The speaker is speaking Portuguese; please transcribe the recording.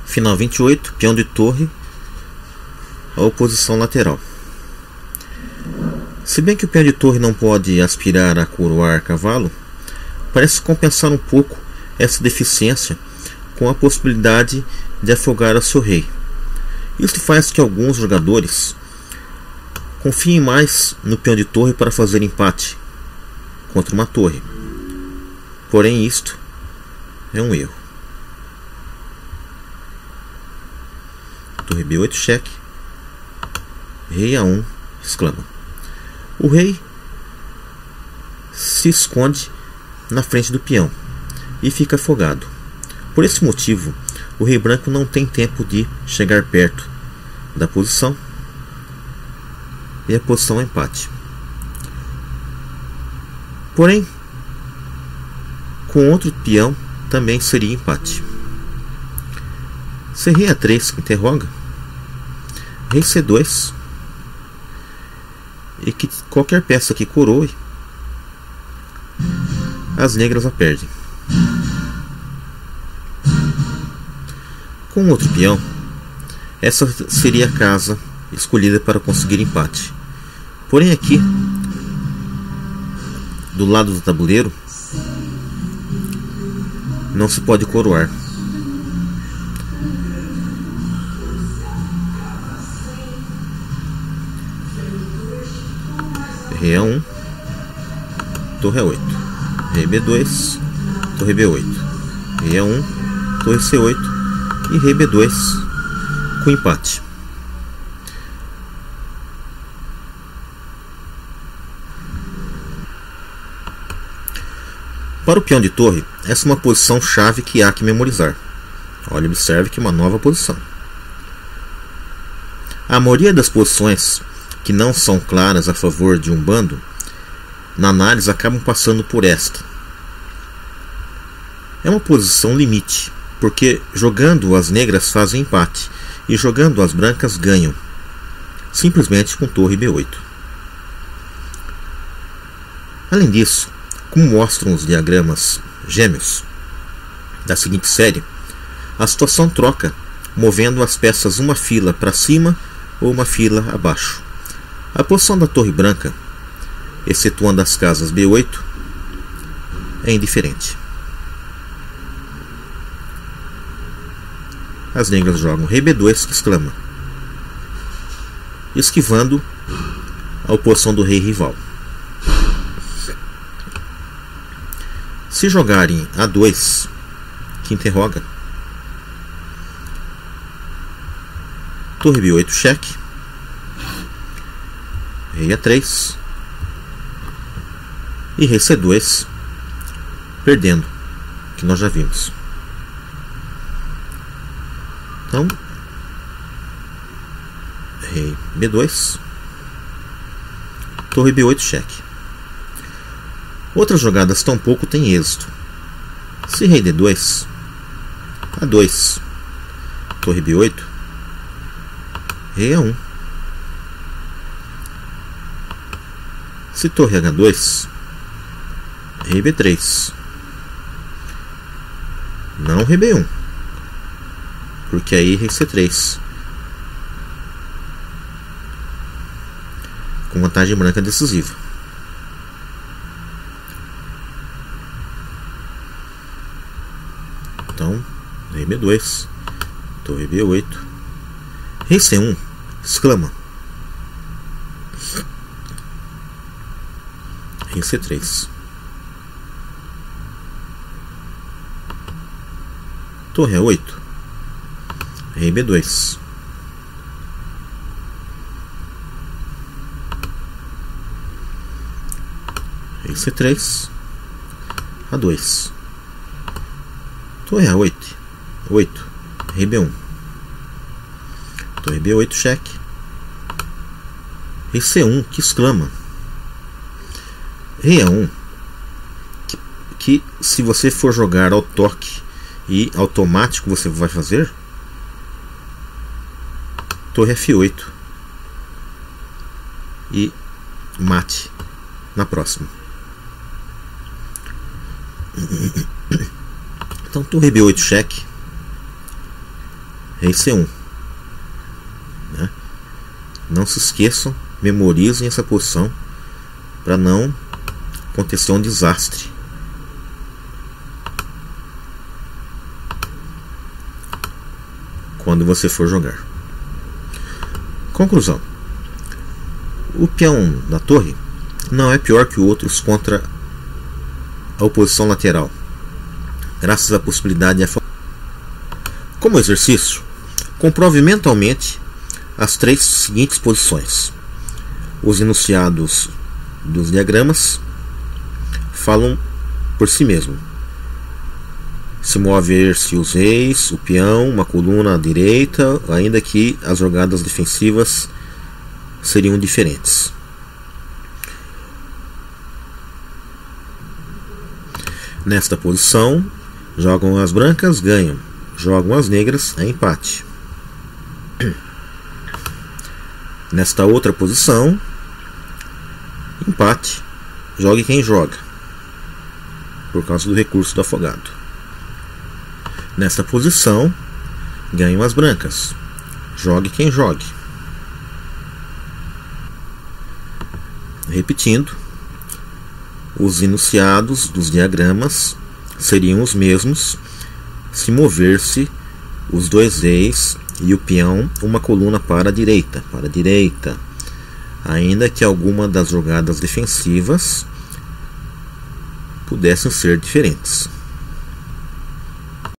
Final 28, peão de torre, a oposição lateral. Se bem que o peão de torre não pode aspirar a coroar cavalo, parece compensar um pouco essa deficiência com a possibilidade de afogar o seu rei. Isso faz que alguns jogadores confiem mais no peão de torre para fazer empate contra uma torre. Porém, isto é um erro. Torre B8 cheque. Rei A1 exclama. O rei se esconde na frente do peão e fica afogado. Por esse motivo, o rei branco não tem tempo de chegar perto da posição e a posição é empate. Porém, com outro peão também seria empate. Se rei A3 interroga, rei C2, e que qualquer peça que coroe, as negras a perdem. Com outro peão, essa seria a casa escolhida para conseguir empate. Porém aqui, do lado do tabuleiro, não se pode coroar. Rei A1, torre A8, rei B2, torre B8, rei A1, torre C8 e rei B2 com empate. Para o peão de torre, essa é uma posição chave que há que memorizar. Olha, observe que é uma nova posição. A maioria das posições que não são claras a favor de um bando, na análise acabam passando por esta. É uma posição limite, porque jogando as negras fazem empate e jogando as brancas ganham, simplesmente com torre B8. Além disso, como mostram os diagramas gêmeos da seguinte série, a situação troca movendo as peças uma fila para cima ou uma fila abaixo. A posição da torre branca, excetuando as casas B8, é indiferente. As negras jogam rei B2 que exclama, esquivando a oposição do rei rival. Se jogarem A2 que interroga, torre B8 cheque, rei A3 e rei C2 perdendo, que nós já vimos. Então, rei B2, torre B8 cheque. Outras jogadas tampouco têm êxito. Se rei D2, A2, torre B8, rei A1. Se torre H2, rei B3. Não rei B1, porque aí rei C3, com vantagem branca decisiva. Então, rei B2, torre B8, rei C1, exclama, rei C3, torre A8, rei B2, rei C3, A2, torre A8, 8, rei B1, torre B8 cheque, rei C1 que exclama, rei A1 que se você for jogar ao toque e automático você vai fazer, torre F8 e mate na próxima. Então torre B8 cheque, rei C1. Né? Não se esqueçam, memorizem essa posição para não acontecer um desastre. Quando você for jogar. Conclusão: o peão da torre não é pior que outros contra a oposição lateral, graças à possibilidade de... Como exercício, comprove mentalmente as 3 seguintes posições. Os enunciados dos diagramas falam por si mesmo. Se mover-se os reis, o peão, uma coluna à direita, ainda que as jogadas defensivas seriam diferentes. Nesta posição, jogam as brancas, ganham. Jogam as negras, é empate. Nesta outra posição, empate. Jogue quem joga, por causa do recurso do afogado. Nesta posição, ganham as brancas. Jogue quem jogue. Repetindo, os enunciados dos diagramas seriam os mesmos se mover-se os 2 reis e o peão uma coluna para a direita, ainda que alguma das jogadas defensivas pudessem ser diferentes.